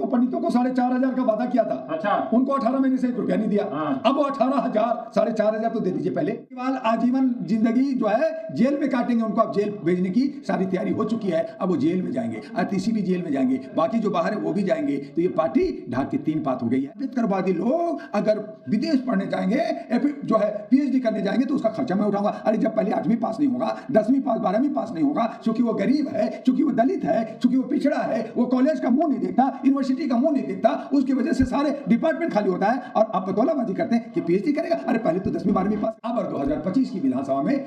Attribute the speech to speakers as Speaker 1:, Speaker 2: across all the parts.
Speaker 1: पंडितों को 4,500 का वादा किया था।
Speaker 2: अच्छा।
Speaker 1: उनको 18 महीने से 1 रुपया नहीं दिया। अब वो 18,000 4,500 तो दे दीजिए पहले। आजीवन जिंदगी जो है जेल में काटेंगे उनको। अब जेल भेजने की सारी तैयारी हो चुकी है। अब वो जेल में जाएंगे, तीसरी भी जेल में जाएंगे, बाकी जो बाहर है वो भी जाएंगे। तो ये पार्टी ढाक के 3 पात हो गई है। अम्बेडकरवादी लोग अगर विदेश पढ़ने जाएंगे, जो है PhD करने जाएंगे तो उसका खर्चा मैं उठाऊंगा। अरे जब पहले 8वीं पास नहीं होगा, 10वीं पास, 12वीं पास नहीं होगा, क्योंकि वो गरीब है, क्योंकि वो दलित है, क्योंकि वो पिछड़ा है, वो कॉलेज का मुंह नहीं देखता, यूनिवर्सिटी का मुंह नहीं देखता, उसकी वजह से सारे डिपार्टमेंट खाली होता है। और आप बतौलाबाजी करते हैं कि PhD करेगा। अरे पहले तो 10वीं 12वीं पास। अब 2025 की विधानसभा में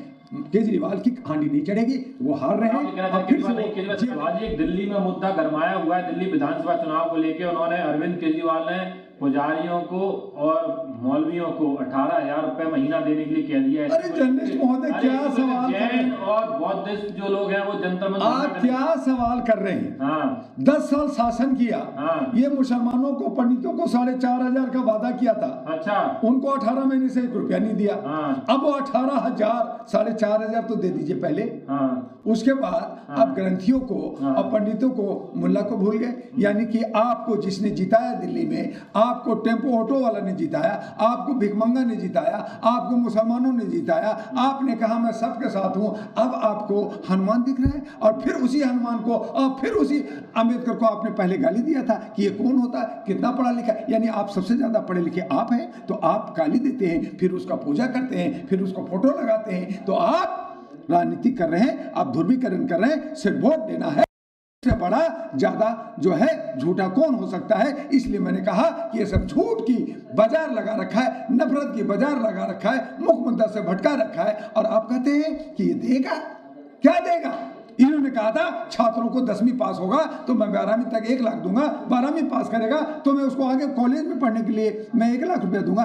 Speaker 1: केजरीवाल की हांडी नहीं चढ़ेगी, वो हार रहे हैं।
Speaker 2: दिल्ली में मुद्दा गरमाया हुआ है। दिल्ली विधानसभा चुनाव को लेकर उन्होंने अरविंद केजरीवाल ने पुजारियों को और मौलवियों को 18,000 रुपए महीना देने के लिए कह दिया है।
Speaker 1: अरे जर्नलिस्ट महोदय क्या सवाल
Speaker 2: जैन और बौद्धिस्ट जो लोग हैं वो जंतर मंतर
Speaker 1: आप क्या सवाल कर रहे हैं? 10 साल शासन किया। ये मुसलमानों को, पंडितों को 4,500 का वादा किया था।
Speaker 2: अच्छा।
Speaker 1: उनको 18 महीने से 1 रुपया नहीं दिया। अब वो 18,000 4,500 तो दे दीजिए पहले। उसके बाद अब ग्रंथियों को और पंडितों को, मुल्ला को भूल गए। यानी कि आपको जिसने जिताया दिल्ली में, आपको टेम्पो ऑटो वाला ने जिताया, आपको भिखमंगा ने जिताया, आपको मुसलमानों ने जिताया। आपने कहा मैं सबके साथ हूं। अब आपको हनुमान दिख रहा है और फिर उसी हनुमान को और फिर उसी अंबेडकर को आपने पहले गाली दिया था कि ये कौन होता है, कितना पढ़ा लिखा है। यानी आप सबसे ज्यादा पढ़े लिखे आप हैं, तो आप गाली देते हैं, फिर उसका पूजा करते हैं, फिर उसको फोटो लगाते हैं। तो आप राजनीति कर रहे हैं, आप ध्रुवीकरण कर रहे हैं। सिर्फ वोट देना है, से बड़ा ज्यादा जो है झूठा कौन हो सकता है। इसलिए मैंने कहा कि ये सब झूठ की बाजार लगा रखा है, नफरत की बाजार लगा रखा है, मुख्य मुद्दा से भटका रखा है। और आप कहते हैं कि ये देगा, क्या देगा? इन्होंने कहा था छात्रों को 10वीं पास होगा तो मैं 12वीं तक 1 लाख दूंगा, 12वीं पास करेगा तो मैं उसको आगे कॉलेज में पढ़ने के लिए मैं 1 लाख रुपया दूंगा।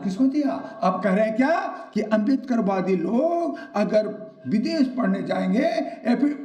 Speaker 1: किसको दिया? आप कह रहे हैं क्या कि अम्बेडकरवादी लोग अगर विदेश पढ़ने जाएंगे,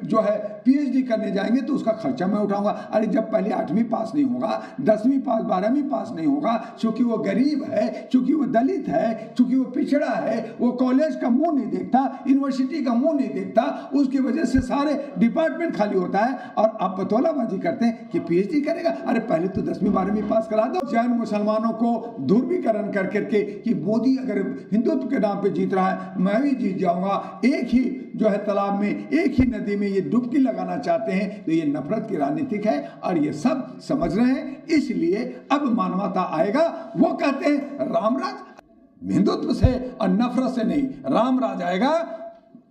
Speaker 1: जो है PhD करने जाएंगे तो उसका खर्चा मैं उठाऊंगा। अरे जब पहले 8वीं पास नहीं होगा, 10वीं पास, 12वीं पास नहीं होगा, क्योंकि वो गरीब है, क्योंकि वो दलित है, क्योंकि वो पिछड़ा है, वो कॉलेज का मुंह नहीं देखता, यूनिवर्सिटी का मुंह नहीं देखता, उसकी वजह से सारे डिपार्टमेंट खाली होता है। और आप बतौलाबाजी करते हैं कि PhD करेगा। अरे पहले तो 10वीं 12वीं पास करा दो। जैन मुसलमानों को ध्रुवीकरण कर करके कि मोदी अगर हिंदुत्व के नाम पे जीत रहा है, मैं भी जीत जाऊंगा, एक ही जो है तालाब में, एक ही नदी में ये डुबकी लगाना चाहते हैं। तो ये नफरत की राजनीतिक है और ये सब समझ रहे हैं। इसलिए अब मानवता आएगा। वो कहते हैं रामराज हिंदुत्व से और नफरत से नहीं, रामराज आएगा,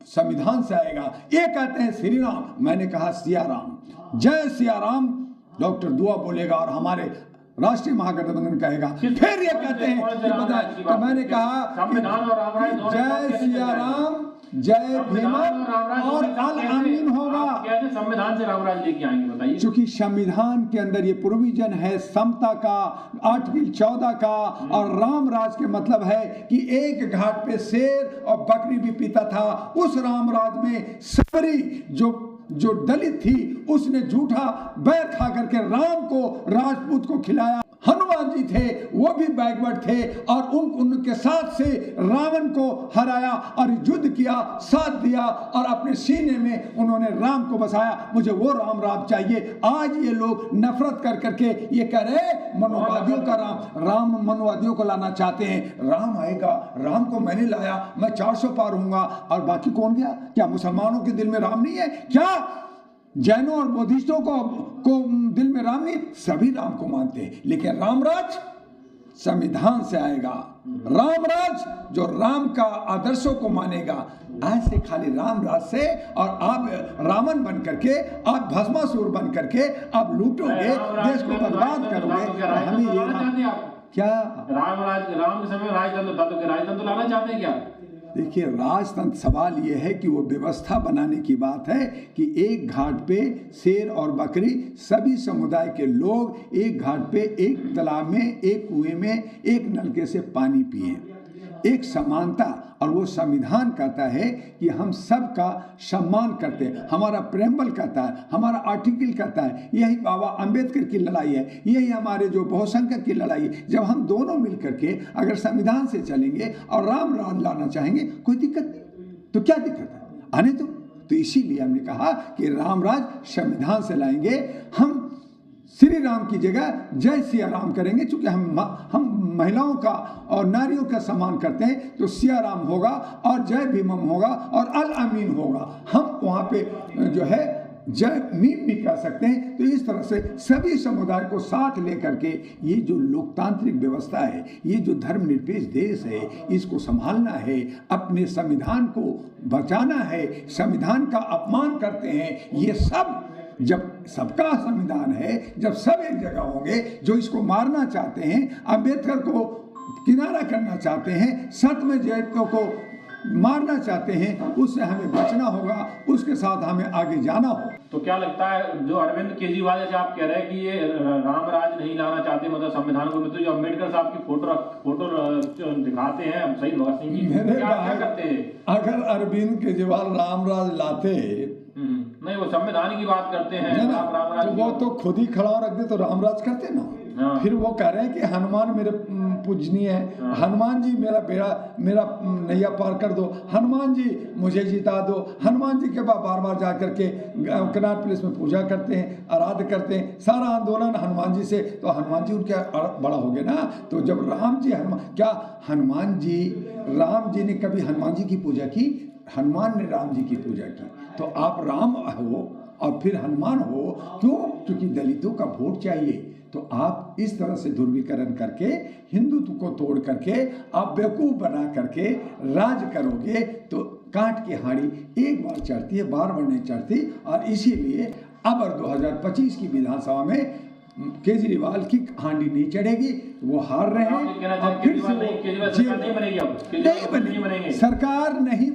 Speaker 1: संविधान से आएगा। ये कहते हैं श्री राम, मैंने कहा सिया राम, जय सिया राम। डॉक्टर दुआ बोलेगा और हमारे राष्ट्रीय महागठबंधन कहेगा। फिर ये कहते हैं कि तो मैंने कहा जय सिया राम, जय भीमा और अल आमीन होगा।
Speaker 2: कैसे संविधान से रामराज लेके आएंगे बताइए?
Speaker 1: क्योंकि संविधान के अंदर ये प्रोविजन है समता का, आर्टिकल 14 का। और रामराज के मतलब है कि एक घाट पे शेर और बकरी भी पीता था। उस रामराज में सबरी जो दलित थी उसने झूठा बैर खा करके राम को, राजपूत को खिलाया। हनुमान जी थे, वो भी बैकवर्ड थे और उनके साथ से रावण को हराया और युद्ध किया, साथ दिया और अपने सीने में उन्होंने राम को बसाया। मुझे वो राम चाहिए। आज ये लोग नफरत कर करके ये कह रहे मनोवादियों का राम मनोवादियों को लाना चाहते हैं। राम आएगा, राम को मैंने लाया, मैं 400 पार होऊंगा और बाकी कौन गया? क्या मुसलमानों के दिल में राम नहीं है? क्या जैनों और बौद्धिस्टों को दिल में राम नहीं? सभी राम को मानते हैं, लेकिन रामराज संविधान से आएगा। रामराज जो राम का आदर्शों को मानेगा। ऐसे खाली रामराज से और आप रावण बन करके, आप भस्मासुर बन करके आप लूटोगे, देश को बर्बाद करोगे। हमें ये क्या
Speaker 2: राम के समय राजतंत्र लाना चाहते हैं क्या?
Speaker 1: देखिए, राजतंत्र सवाल ये है कि वो व्यवस्था बनाने की बात है कि एक घाट पे शेर और बकरी, सभी समुदाय के लोग एक घाट पे, एक तालाब में, एक कुएं में, एक नलके से पानी पिए। एक समानता। और वो संविधान कहता है कि हम सबका सम्मान करते हैं। हमारा प्रेम्बल कहता है, हमारा आर्टिकल कहता है। यही बाबा अंबेडकर की लड़ाई है, यही हमारे जो बहुसंख्यक की लड़ाई है। जब हम दोनों मिलकर के अगर संविधान से चलेंगे और राम राज लाना चाहेंगे, कोई दिक्कत नहीं। तो क्या दिक्कत है? आने दो। तो इसीलिए हमने कहा कि रामराज संविधान से लाएंगे। हम श्री राम की जगह जय सिया राम करेंगे, क्योंकि हम महिलाओं का और नारियों का सम्मान करते हैं, तो सिया राम होगा और जय भीमम होगा और अल अमीन होगा। हम वहाँ पे जो है जय मीम भी कह सकते हैं। तो इस तरह से सभी समुदाय को साथ लेकर के ये जो लोकतांत्रिक व्यवस्था है, ये जो धर्मनिरपेक्ष देश है, इसको संभालना है, अपने संविधान को बचाना है। संविधान का अपमान करते हैं ये सब, जब सबका संविधान है, जब सब एक जगह होंगे, जो इसको मारना चाहते हैं, अम्बेडकर को किनारा करना चाहते हैं, सत्यमेव जयते को मारना चाहते हैं, उससे हमें बचना होगा, उसके साथ हमें आगे जाना होगा।
Speaker 2: तो क्या लगता है जो अरविंद केजरीवाल जैसे आप कह रहे हैं कि ये राम राज नहीं लाना चाहते, मतलब संविधान को, तो जो अम्बेडकर साहब की फोटो दिखाते हैं शहीद भगत सिंह की, क्या करते हैं?
Speaker 1: अगर अरविंद केजरीवाल राम राज लाते,
Speaker 2: नहीं वो संविधान की बात करते हैं,
Speaker 1: राम तो वो तो खुद ही खड़ा रख दे तो रामराज करते ना। हाँ। फिर वो कह रहे हैं कि हनुमान मेरे पूजनीय है। हाँ। हनुमान जी मेरा नैया पार कर दो, हनुमान जी मुझे जिता दो। हनुमान जी के बाद बार बार जा करके कनॉट प्लेस में पूजा करते हैं, आराध्य करते हैं, सारा आंदोलन हनुमान जी से, तो हनुमान जी उनके बड़ा हो गए ना। तो जब राम जी क्या हनुमान जी, राम जी ने कभी हनुमान जी की पूजा की? हनुमान ने राम जी की पूजा की। तो आप राम हो और फिर हनुमान हो, क्यों? क्योंकि दलितों का वोट चाहिए। तो आप इस तरह से ध्रुवीकरण करके, हिंदुत्व को तोड़ करके, आप बेवकूफ़ बना करके राज करोगे तो कांट की हाड़ी एक बार चढ़ती है, बार बार नहीं चढ़ती। और इसीलिए अब 2025 की विधानसभा में केजरीवाल की हांडी नहीं चढ़ेगी, वो हार रहे हैं। सरकार नहीं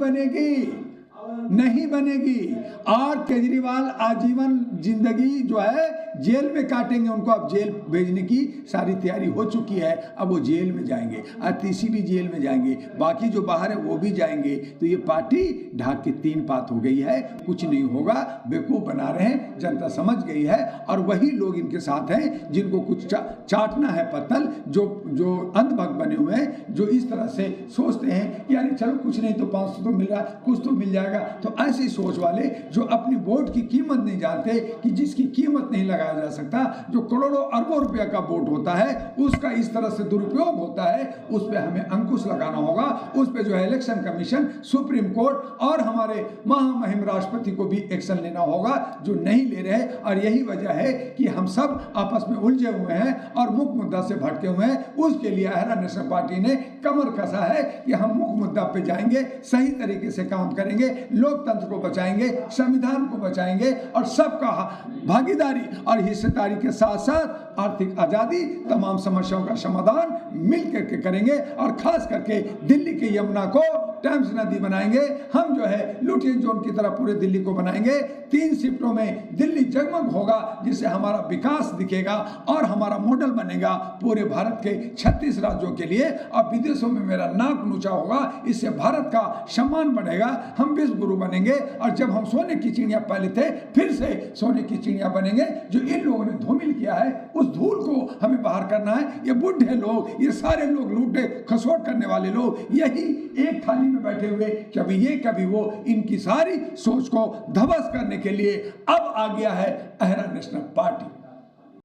Speaker 1: बनेगी और केजरीवाल आजीवन जिंदगी जो है जेल में काटेंगे। उनको अब जेल भेजने की सारी तैयारी हो चुकी है, अब वो जेल में जाएंगे, आतिशी भी जेल में जाएंगे, बाकी जो बाहर है वो भी जाएंगे। तो ये पार्टी ढाक के 3 पात हो गई है, कुछ नहीं होगा, बेवकूफ़ बना रहे हैं, जनता समझ गई है। और वही लोग इनके साथ हैं जिनको कुछ चाटना है पत्तल, जो अंधभक्त बने हुए हैं, जो इस तरह से सोचते हैं कि यार चलो कुछ नहीं तो 500 तो मिल रहा है, कुछ तो मिल जाएगा। तो ऐसी सोच वाले जो अपनी वोट की कीमत नहीं जानते, कि जिसकी कीमत नहीं लगाया जा सकता, जो करोड़ों अरबों रुपया का वोट होता है, उसका इस तरह से दुरुपयोग होता है, उस पर हमें अंकुश लगाना होगा। उस पर जो है इलेक्शन कमीशन, सुप्रीम कोर्ट और हमारे महामहिम राष्ट्रपति को भी एक्शन लेना होगा, जो नहीं ले रहे। और यही वजह है कि हम सब आपस में उलझे हुए हैं और मुख्य मुद्दा से भटके हुए हैं। उसके लिए अहरा नेशनल पार्टी ने कमर कसा है कि हम मुख्य मुद्दा पे जाएंगे, सही तरीके से काम करेंगे, लोकतंत्र को बचाएंगे, संविधान को बचाएंगे और सबका भागीदारी और हिस्सेदारी के साथ साथ आर्थिक आज़ादी, तमाम समस्याओं का समाधान मिल करके करेंगे। और खास करके दिल्ली के यमुना को टाइम्स नदी बनाएंगे। हम जो है लुटियन जोन की तरह पूरे दिल्ली को बनाएंगे। 3 शिफ्टों में दिल्ली जगमग होगा, जिससे हमारा विकास दिखेगा और हमारा मॉडल बनेगा पूरे भारत के 36 राज्यों के लिए। और विदेशों में मेरा नाक ऊंचा होगा, इससे भारत का सम्मान बढ़ेगा, हम विश्व गुरु बनेंगे। और जब हम सोने की चिड़िया पहले थे, फिर से सोने की चिड़िया बनेंगे। जो इन लोगों ने धूमिल किया है, उस धूल को हमें बाहर करना है। ये बुढ़े लोग, ये सारे लोग लूटे खसोट करने वाले लोग, यही एक थाली में बैठे हुए कभी ये कभी वो, इनकी सारी सोच को ध्वस्त करने के लिए अब आ गया है अहरा नेशनल पार्टी।